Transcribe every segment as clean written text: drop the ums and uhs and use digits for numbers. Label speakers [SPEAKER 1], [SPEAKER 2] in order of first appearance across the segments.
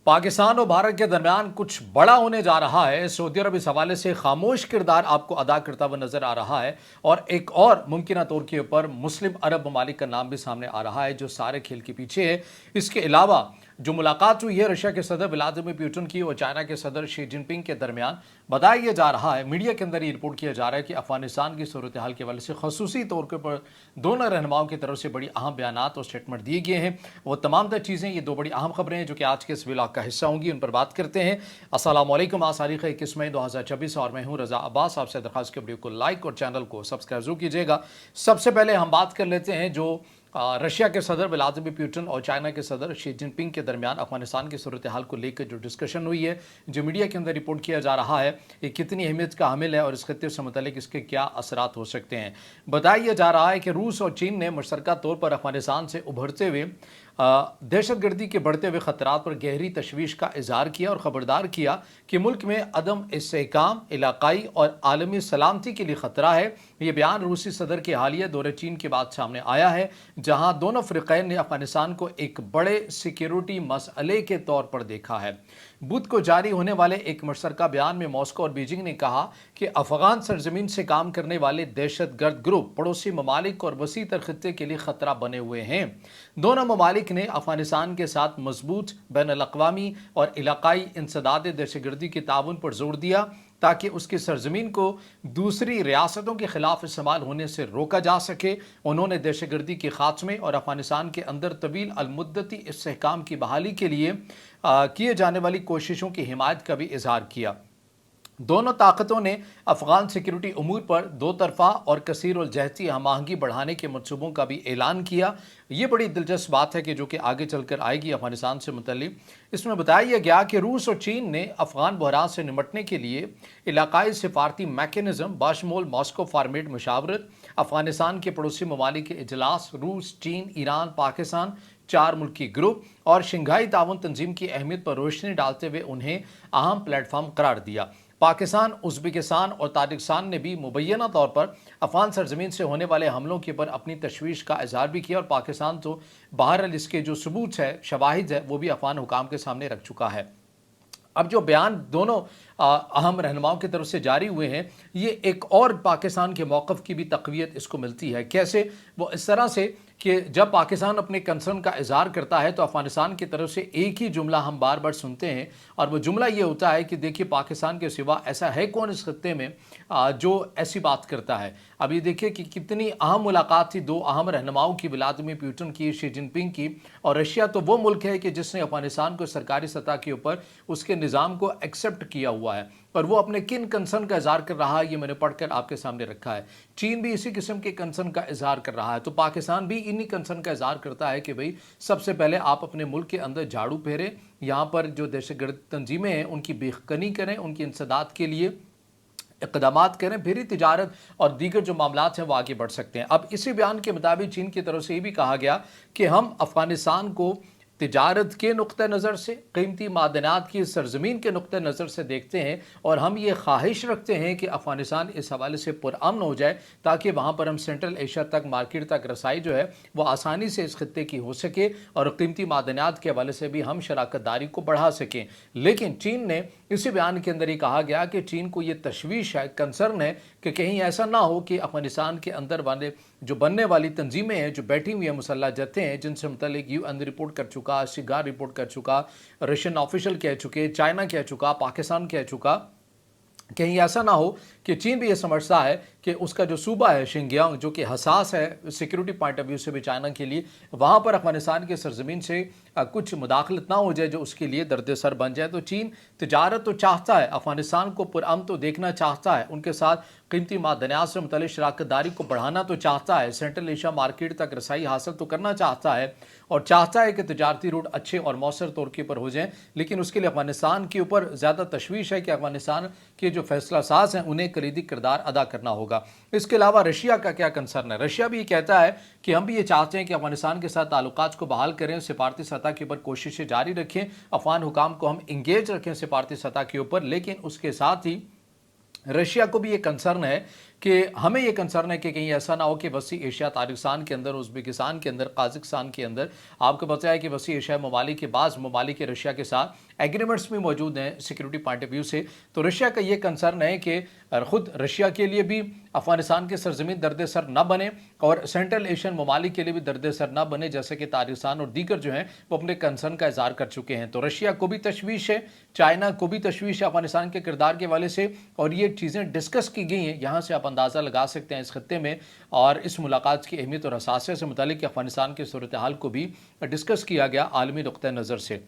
[SPEAKER 1] पाकिस्तान और भारत के दरमियान कुछ बड़ा होने जा रहा है। सऊदी अरब इस हवाले से खामोश किरदार आपको अदा करता हुआ नजर आ रहा है और एक और मुमकिन तौर के ऊपर मुस्लिम अरब ममालिक का नाम भी सामने आ रहा है जो सारे खेल के पीछे है। इसके अलावा जो मुलाकात हुई है रशिया के सदर व्लादिमीर पुतिन की और चाइना के सदर शी जिनपिंग के दरमियान, बताया जा रहा है, मीडिया के अंदर ये रिपोर्ट किया जा रहा है कि अफगानिस्तान की सूरत हाल के हवाले से खसूसी तौर के ऊपर दोनों रहनुमाओं की तरफ से बड़ी अहम बयानात और स्टेटमेंट दिए गए हैं। वो तमाम तर चीज़ें, ये दो बड़ी अहम खबरें हैं जो कि आज के इस व्लॉग का हिस्सा होंगी, उन पर बात करते हैं। अस्सलाम वालेकुम, आज तारीख 21 मई 2024 और मैं हूं रजा अब्बास। आपसे दरख्वास्त के वीडियो को लाइक और चैनल को सब्सक्राइब जरूर कीजिएगा। सबसे पहले हम बात कर लेते हैं जो रशिया के सदर व्लादिमीर पुतिन और चाइना के सदर शी जिनपिंग के दरमियान अफगानिस्तान की सूरत हाल को लेकर जो डिस्कशन हुई है, जो मीडिया के अंदर रिपोर्ट किया जा रहा है, ये कितनी अहमियत का हामिल है और इस खत्ते से मुतालिक इसके क्या असरात हो सकते हैं। बताया जा रहा है कि रूस और चीन ने मुश्तरका तौर पर अफगानिस्तान से उभरते हुए दहशतगर्दी के बढ़ते हुए खतरात पर गहरी तशवीश का इजहार किया और ख़बरदार किया कि मुल्क में अदम इस्तेहकाम, इलाकाई और आलमी सलामती के लिए ख़तरा है। ये बयान रूसी सदर के हालिया दौरे चीन के बाद सामने आया है, जहां दोनों फ़रीक़ैन ने अफगानिस्तान को एक बड़े सिक्योरिटी मसले के तौर पर देखा है। बुध को जारी होने वाले एक मुश्तरका बयान में मॉस्को और बीजिंग ने कहा कि अफगान सरजमीन से काम करने वाले दहशतगर्द ग्रुप पड़ोसी ममालिक और वसी तर खत्ते के लिए ख़तरा बने हुए हैं। दोनों ममालिक ने अफगानिस्तान के साथ मजबूत बैनुल-अक़वामी और इलाकाई इंसदाद दहशतगर्दी के ताउन पर जोर दिया ताकि उसकी सरजमीन को दूसरी रियासतों के खिलाफ इस्तेमाल होने से रोका जा सके। उन्होंने दहशतगर्दी के खात्मे और अफगानिस्तान के अंदर तवील अलमुद्दती इस्तेहकाम की बहाली के लिए किए जाने वाली कोशिशों की हिमायत का भी इजहार किया। दोनों ताकतों ने अफगान सिक्योरिटी उमूर पर दो तरफा और कसीर उल जहती हम आहंगी बढ़ाने के मनसूबों का भी ऐलान किया। ये बड़ी दिलचस्प बात है कि जो कि आगे चलकर आएगी अफगानिस्तान से मुतल्लिक। इसमें बताया गया कि रूस और चीन ने अफगान बहरान से निपटने के लिए इलाकाई सिफारती मैकेनिज़्म बाशमूल मॉस्को फॉर्मेट मुशावरत, अफगानिस्तान के पड़ोसी ममालिक के इजलास, रूस, चीन, ईरान, पाकिस्तान, चार मुल्की ग्रुप और शंघाई ताउन तंजीम की अहमियत पर रोशनी डालते हुए उन्हें अहम प्लेटफॉर्म करार दिया। पाकिस्तान, उज़्बेकिस्तान और ताजिकिस्तान ने भी मुबैना तौर पर अफगान सरजमीन से होने वाले हमलों के ऊपर अपनी तशवीश का इजहार भी किया और पाकिस्तान तो बहरहाल इसके जो सबूत है, शवाहिद है, वो भी अफगान हुकाम के सामने रख चुका है। अब जो बयान दोनों अहम रहनुमाओं की तरफ से जारी हुए हैं, ये एक और पाकिस्तान के मौक़िफ़ की भी तक़वियत इसको मिलती है। कैसे? वो इस तरह से कि जब पाकिस्तान अपने कंसर्न का इजहार करता है तो अफगानिस्तान की तरफ से एक ही जुमला हम बार बार सुनते हैं और वो जुमला ये होता है कि देखिए, पाकिस्तान के सिवा ऐसा है कौन इस खत्ते में जो ऐसी बात करता है। अब ये देखिए कि कितनी अहम मुलाकात थी दो अहम रहनुमाओं की, व्लादिमीर पुतिन की, शी जिनपिंग की। और रशिया तो वो मुल्क है कि जिसने अफगानिस्तान को सरकारी सतह के ऊपर उसके निज़ाम को एक्सेप्ट किया हुआ है और वो अपने किन कंसर्न का इजहार कर रहा है, ये मैंने पढ़कर आपके सामने रखा है। चीन भी इसी किस्म के कंसर्न का इजहार कर रहा है, तो पाकिस्तान भी इन्हीं कंसर्न का इजहार करता है कि भाई सबसे पहले आप अपने मुल्क के अंदर झाड़ू फेरें, यहाँ पर जो दहशतगर्द तंजीमें हैं उनकी बेखनी करें, उनकी इंसदाद के लिए इक़दामात करें, फिर ही तिजारत और दीगर जो मामलात हैं वो आगे बढ़ सकते हैं। अब इसी बयान के मुताबिक चीन की तरफ से ये भी कहा गया कि हम अफगानिस्तान को तिजारत के नुक्ते नज़र से, कीमती मादनात की सरजमीन के नुक्ते नज़र से देखते हैं और हम ये ख्वाहिश रखते हैं कि अफगानिस्तान इस हवाले से पुरअमन हो जाए ताकि वहाँ पर हम सेंट्रल एशिया तक मार्केट तक रसाई जो है वो आसानी से इस खत्ते की हो सके और कीमती मादनात के हवाले से भी हम शराकत दारी को बढ़ा सकें। लेकिन चीन ने इसी बयान के अंदर ही कहा गया कि चीन को ये तशवीश है, कंसर्न है कि कहीं ऐसा ना हो कि अफगानिस्तान के अंदर वाले जो बनने वाली तंजीमें हैं, जो बैठी हुई हैं मुसल्लह जत्थे हैं, जिनसे मुतल्लिक UN रिपोर्ट कर चुका, शिगार रिपोर्ट कर चुका, रशियन ऑफिशियल कह चुके, चाइना कह चुका, पाकिस्तान कह चुका, कहीं ऐसा ना हो कि चीन भी ये समझता है कि उसका जो सूबा है शिंजियांग, जो कि हसास है सिक्योरिटी पॉइंट ऑफ व्यू से भी चाइना के लिए, वहाँ पर अफगानिस्तान की सरजमीन से कुछ मुदाखलत ना हो जाए जो उसके लिए दर्द सर बन जाए। तो चीन तिजारत तो चाहता है, अफगानिस्तान को पुरअमन तो देखना चाहता है, उनके साथ कीमती मादनियात से मुतल्लिक़ शराकत दारी को बढ़ाना तो चाहता है, सेंट्रल एशिया मार्केट तक रसाई हासिल तो करना चाहता है और चाहता है कि तजारती रूट अच्छे और मौसर तौर के ऊपर हो जाएँ। लेकिन उसके लिए अफगानिस्तान के ऊपर ज़्यादा तशवीश है कि अफगानिस्तान के जो फैसला साज हैं उन्हें कलीदी किरदार अदा करना होगा। इसके अलावा रशिया का क्या कंसर्न है? रशिया भी ये कहता है कि हम भी ये चाहते हैं कि अफगानिस्तान के साथ ताल्लुकात को बहाल करें, सिफारती सतह के ऊपर कोशिशें जारी रखें, अफगान हुकाम को हम इंगेज रखें सिफारती सतह के ऊपर। लेकिन उसके साथ ही रशिया को भी ये कंसर्न है कि हमें ये कंसर्न है कि कहीं ऐसा ना हो कि वसी एशिया ताजिकिस्तान के अंदर, उज़्बेकिस्तान के अंदर, कजाकिस्तान के अंदर आपको पता है कि वसी एशिया ममालिक के बाज़ ममालिक के रशिया के साथ एग्रीमेंट्स भी मौजूद हैं सिक्योरिटी पॉइंट ऑफ व्यू से। तो रशिया का ये कंसर्न है कि ख़ुद रशिया के लिए भी अफगानिस्तान की सरजमीन दर्द सर न बने और सेंट्रल एशियन ममालिक के लिए भी दर्द सर न बने, जैसे कि ताजिकिस्तान और दीगर जो हैं वो अपने कंसर्न का इजहार कर चुके हैं। तो रशिया को भी तशवीश है, चाइना को भी तशवीश है अफगानिस्तान के किरदार के हवाले से, और ये चीज़ें डिस्कस की गई हैं। यहाँ से आप अंदाज़ा लगा सकते हैं इस खत्ते में और इस मुलाकात की अहमियत और हसासियत से मुतालिक अफगानिस्तान की सूरत हाल को भी डिस्कस किया गया आलमी नुक्ता नज़र से।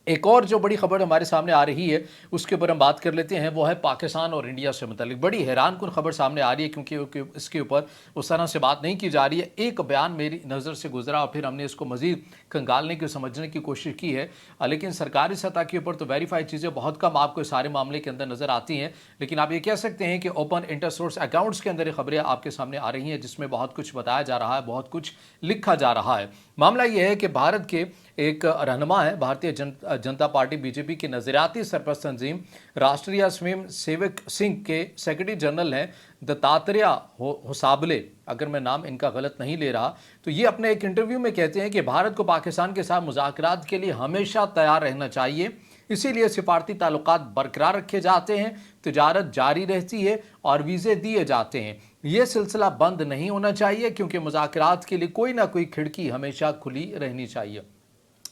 [SPEAKER 1] एक और जो बड़ी खबर हमारे सामने आ रही है उसके ऊपर हम बात कर लेते हैं, वो है पाकिस्तान और इंडिया से मुतालिक बड़ी हैरानकुन खबर सामने आ रही है, क्योंकि इसके ऊपर उस तरह से बात नहीं की जा रही है। एक बयान मेरी नज़र से गुजरा और फिर हमने इसको मज़ीद खंगालने की, समझने की कोशिश की है, लेकिन सरकारी सतह के ऊपर तो वेरीफाइड चीज़ें बहुत कम आपको सारे मामले के अंदर नज़र आती हैं। लेकिन आप ये कह सकते हैं कि ओपन इंटर सोर्स अकाउंट्स के अंदर ये खबरें आपके सामने आ रही हैं, जिसमें बहुत कुछ बताया जा रहा है, बहुत कुछ लिखा जा रहा है। मामला ये है कि भारत के एक रहनुमा है, भारतीय जनता पार्टी बीजेपी के नज़रियाती सरपरस्त तंजीम राष्ट्रीय स्वयं सेवक सिंह के सेक्रेटरी जनरल हैं दत्तात्रेय होसाबले, अगर मैं नाम इनका गलत नहीं ले रहा। तो ये अपने एक इंटरव्यू में कहते हैं कि भारत को पाकिस्तान के साथ मुज़ाकरात के लिए हमेशा तैयार रहना चाहिए, इसीलिए सिफारती ताल्लुकात बरकरार रखे जाते हैं, तिजारत जारी रहती है और वीज़े दिए जाते हैं। ये सिलसिला बंद नहीं होना चाहिए, क्योंकि मुज़ाकरात के लिए कोई ना कोई खिड़की हमेशा खुली रहनी चाहिए।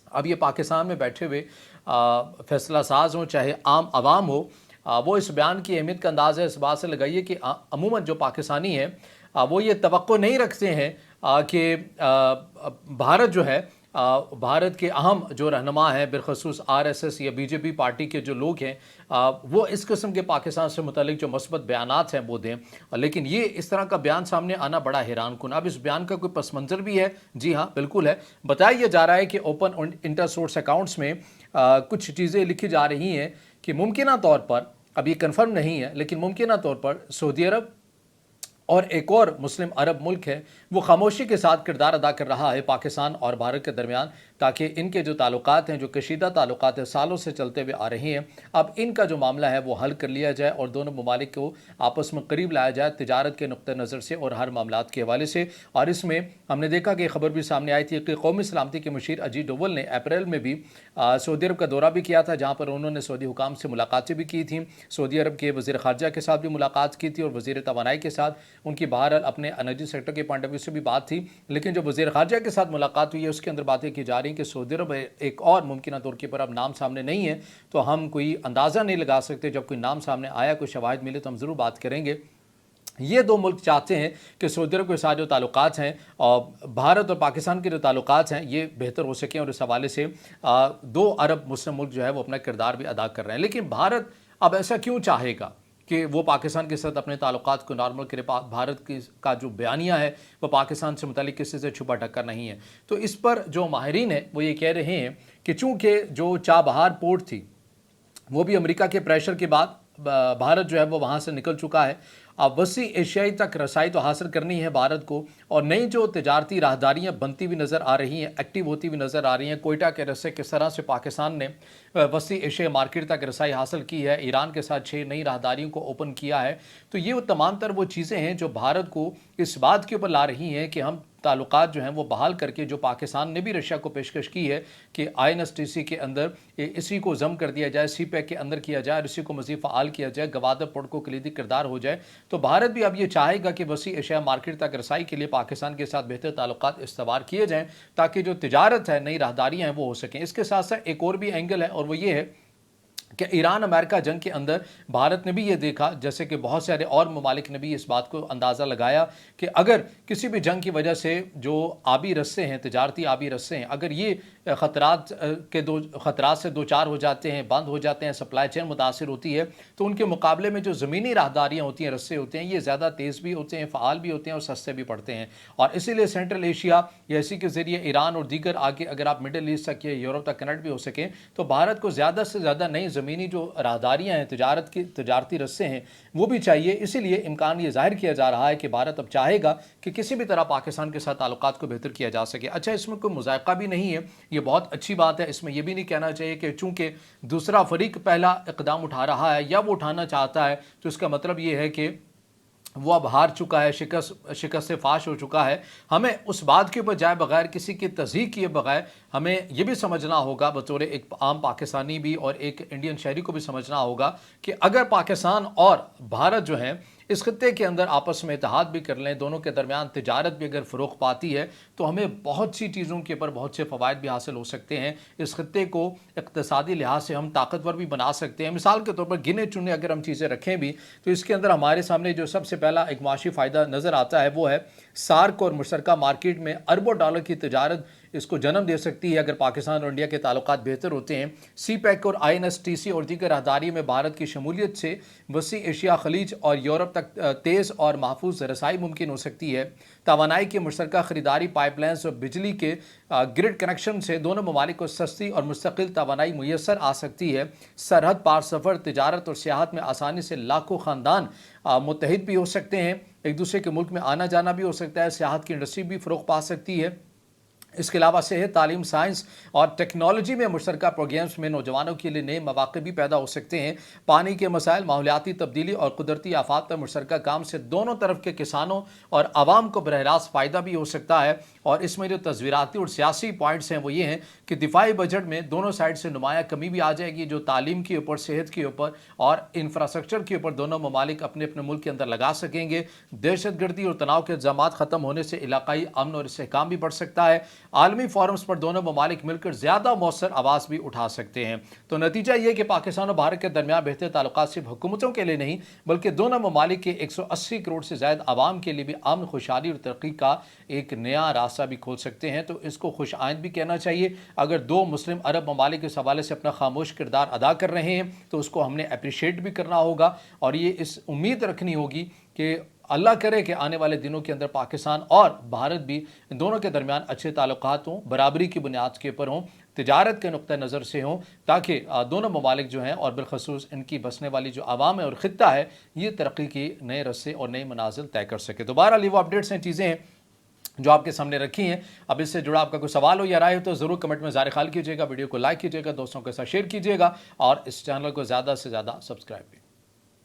[SPEAKER 1] अब ये पाकिस्तान में बैठे हुए फैसला साज हों चाहे आम आवाम हो, वो इस बयान की अहमियत का अंदाज़ा इस बात से लगाइए कि अमूमन जो पाकिस्तानी हैं वो ये तवक्को नहीं रखते हैं कि भारत जो है, भारत के अहम जो रहनुमा हैं बिलखसूस आरएसएस या बीजेपी पार्टी के जो लोग हैं, वो इस किस्म के पाकिस्तान से मुतालिक जो मस्बत बयानात हैं वो दें। लेकिन ये इस तरह का बयान सामने आना बड़ा हैरानकुन। अब इस बयान का कोई पस मंज़र भी है? जी हाँ, बिल्कुल है। बताया जा रहा है कि ओपन इंटर सोर्स अकाउंट्स में कुछ चीज़ें लिखी जा रही हैं कि मुमकिना तौर पर, अब ये कन्फर्म नहीं है, लेकिन मुमकिना तौर पर सऊदी अरब और एक और मुस्लिम अरब मुल्क है वो खामोशी के साथ किरदार अदा कर रहा है पाकिस्तान और भारत के दरमियान, ताकि इनके जो ताल्लुकात हैं, जो कशीदा ताल्लुकात हैं, सालों से चलते हुए आ रहे हैं, अब इनका जो मामला है वो हल कर लिया जाए और दोनों ममालिक को आपस में करीब लाया जाए तिजारत के नुक्ते नज़र से और हर मामलात के हवाले से। और इसमें हमने देखा कि खबर भी सामने आई थी कि कौमी सलामती के मुशीर अजीत डोवल ने अप्रैल में भी सऊदी अरब का दौरा भी किया था, जहाँ पर उन्होंने सऊदी हुकाम से मुलाकातें भी की थी। सऊदी अरब के वज़ीर ख़ारजा के साथ भी मुलाकात की थी और वज़ीर तवानाई के साथ उनकी बहरहाल अपने एनर्जी सेक्टर के पॉइंट ऑफ व्यू से भी बात थी। लेकिन जो वज़ीर ख़ारजा के साथ मुलाकात हुई है उसके अंदर बातें की जा रही हैं कि सऊदी अरब एक और मुमकिन तौर के पर अब नाम सामने नहीं है, तो हम कोई अंदाज़ा नहीं लगा सकते। जब कोई नाम सामने आया, कोई शवाहिद मिले तो हम ज़रूर बात करेंगे। ये दो मुल्क चाहते हैं कि सऊदी अरब के साथ जो ताल्लुकात हैं और भारत और पाकिस्तान के जो ताल्लुकात हैं ये बेहतर हो सकें, और इस हवाले से दो अरब मुस्लिम मुल्क जो है वो अपना किरदार भी अदा कर रहे हैं। लेकिन भारत अब ऐसा क्यों चाहेगा कि वो पाकिस्तान के साथ अपने ताल्लुकात को नॉर्मल करे? भारत की का जो बयानिया है वो पाकिस्तान से मुतालिक किसी से छुपा ढक्का नहीं है। तो इस पर जो माहिरीन है वो ये कह रहे हैं कि चूँकि जो चाबहार पोर्ट थी वो भी अमेरिका के प्रेशर के बाद भारत जो है वो वहाँ से निकल चुका है। अब वसी एशियाई तक रसाई तो हासिल करनी है भारत को, और नई जो तजारती राहदारियाँ बनती हुई नज़र आ रही हैं, एक्टिव होती हुई नज़र आ रही हैं। कोयटा के रस्से किस तरह से पाकिस्तान ने वसी एशियाई मार्केट तक रसाई हासिल की है, ईरान के साथ 6 नई राहदारियों को ओपन किया है। तो ये वो तमाम तर वो चीज़ें हैं जो भारत को इस बात के ऊपर ला रही हैं कि हम ताल्लुकात जो हैं वो बहाल करके, जो पाकिस्तान ने भी रशिया को पेशकश की है कि INSTC के अंदर इसी को जम कर दिया जाए, CPEC के अंदर किया जाए और इसी को मज़ीद फ़ाल किया जाए, गवादर पोर्ट को कलीदी किरदार हो जाए। तो भारत भी अब ये चाहेगा कि वसी एशिया मार्केट तक रसाई के लिए पाकिस्तान के साथ बेहतर ताल्लुकात इस्तवार किए जाएँ, ताकि जो तिजारत है, नई राहदारियाँ हैं वो हो सकें। इसके साथ साथ एक और भी एंगल है, और वो ये है कि ईरान अमेरिका जंग के अंदर भारत ने भी ये देखा, जैसे कि बहुत सारे और ममालिक ने भी इस बात को अंदाज़ा लगाया कि अगर किसी भी जंग की वजह से जो आबी रस्से हैं, तिजारती आबी रस्से हैं, अगर ये ख़तरात से दो चार हो जाते हैं, बंद हो जाते हैं, सप्लाई चेन मुतासिर होती है, तो उनके मुकाबले में जो ज़मीनी राहदारियाँ होती हैं, रस्से होते हैं, ये ज़्यादा तेज़ भी होते हैं, फ़ाल भी होते हैं और सस्ते भी पड़ते हैं। और इसीलिए सेंट्रल एशिया या इसी के ज़रिए ईरान और दीगर आगे अगर आप मिडल ईस्ट तक या यूरोप तक कनेक्ट भी हो सकें, तो भारत को ज़्यादा से ज़्यादा नई ज़मीनी जो राहदारियाँ हैं, तजारती रस्से हैं, वो भी चाहिए। इसीलिए इम्कान ये जाहिर किया जा रहा है कि भारत अब चाहेगा कि किसी भी तरह पाकिस्तान के साथ ताल्लुकात को बेहतर किया जा सके। अच्छा, इसमें कोई मुज़ायक़ा भी नहीं है, ये बहुत अच्छी बात है। इसमें यह भी नहीं कहना चाहिए कि चूँकि दूसरा फरीक पहला इक़दाम उठा रहा है या वो उठाना चाहता है तो इसका मतलब ये है कि वो अब हार चुका है, शिकस्त से फाश हो चुका है। हमें उस बात के ऊपर जाए बगैर, किसी की तस्दीक किए बगैर, हमें ये भी समझना होगा, बतौर एक आम पाकिस्तानी भी और एक इंडियन शहरी को भी समझना होगा कि अगर पाकिस्तान और भारत जो हैं इस खत्ते के अंदर आपस में इत्तेहाद भी कर लें, दोनों के दरमियान तिजारत भी अगर फ़रोग़ पाती है, तो हमें बहुत सी चीज़ों के ऊपर बहुत से फ़वाइद भी हासिल हो सकते हैं। इस खत्ते को इक़्तिसादी लिहाज से हम ताकतवर भी बना सकते हैं। मिसाल के तौर पर गिने चुने अगर हम चीज़ें रखें भी, तो इसके अंदर हमारे सामने जो सबसे पहला एक माशी फ़ायदा नज़र आता है वो है सार्क और मुश्तरका मार्केट में अरबों डॉलर की तिजारत इसको जन्म दे सकती है अगर पाकिस्तान और इंडिया के ताल्लुकात बेहतर होते हैं। CPEC और INSTC और दीगर राहदारी में भारत की शमूलियत से वसी एशिया, खलीज और यूरोप तक तेज़ और महफूज रसाई मुमकिन हो सकती है। तवानाई की मुश्तरका खरीदारी, पाइपलाइंस और बिजली के ग्रिड कनेक्शन से दोनों ममालिक को सस्ती और मुस्तकिल तवानाई मुयसर आ सकती है। सरहद पार सफ़र, तिजारत और सियाहत में आसानी से लाखों ख़ानदान मुत्तहिद भी हो सकते हैं, एक दूसरे के मुल्क में आना जाना भी हो सकता है, सियाहत की इंडस्ट्री भी फ़रोग़ पा सकती है। इसके अलावा सेहत, तालीम, साइंस और टेक्नोलॉजी में मुश्तरका प्रोग्राम्स में नौजवानों के लिए नए मौक़े भी पैदा हो सकते हैं। पानी के मसाइल, माहौलियाती तब्दीली और कुदरती आफात पर मुश्तरका काम से दोनों तरफ के किसानों और आवाम को बरह रास्त फ़ायदा भी हो सकता है। और इसमें जो तस्वीराती और सियासी पॉइंट्स हैं वो ये हैं कि दिफाई बजट में दोनों साइड से नुमाया कमी भी आ जाएगी, जो तालीम के ऊपर, सेहत के ऊपर और इंफ्रास्ट्रक्चर के ऊपर दोनों ममालिक अपने अपने मुल्क के अंदर लगा सकेंगे। दहशतगर्दी और तनाव के इल्ज़ामात ख़त्म होने से इलाकाई अमन और इस्तेहकाम भी बढ़ सकता है। आलमी फोरम्स पर दोनों ममालिक मिलकर ज़्यादा मौसर आवाज़ भी उठा सकते हैं। तो नतीजा ये कि पाकिस्तान और भारत के दरमियान बेहतर ताल्लुकात सिर्फ हुकूमतों के लिए नहीं, बल्कि दोनों ममालिक के 180 करोड़ से ज़्यादा आवाम के लिए भी अमन, खुशहाली और तरक्की का एक नया रास्ता भी खोल सकते हैं। तो इसको खुश आइंद भी कहना चाहिए। अगर दो मुस्लिम अरब ममालिक इस हवाले से अपना खामोश किरदार अदा कर रहे हैं तो उसको हमने अप्रिशिएट भी करना होगा, और ये इस उम्मीद रखनी होगी कि अल्लाह करे कि आने वाले दिनों के अंदर पाकिस्तान और भारत भी दोनों के दरमियान अच्छे ताल्लुकात हों, बराबरी की बुनियाद के ऊपर हों, तिजारत के नुक्ता नज़र से हों, ताकि दोनों ममालिक जो हैं और बिलखसूस इनकी बसने वाली जो आवाम है और ख़ित्ता है, ये तरक्की के नए रस्से और नई मनाजिल तय कर सके। तो बहरहाल ये वो अपडेट्स हैं, चीज़ें हैं जो आपके सामने रखी हैं। अब इससे जुड़ा आपका कोई सवाल हो या राय हो तो ज़रूर कमेंट में ज़ाहिर ख्याल कीजिएगा, वीडियो को लाइक कीजिएगा, दोस्तों के साथ शेयर कीजिएगा और इस चैनल को ज़्यादा से ज़्यादा सब्सक्राइब कीजिए।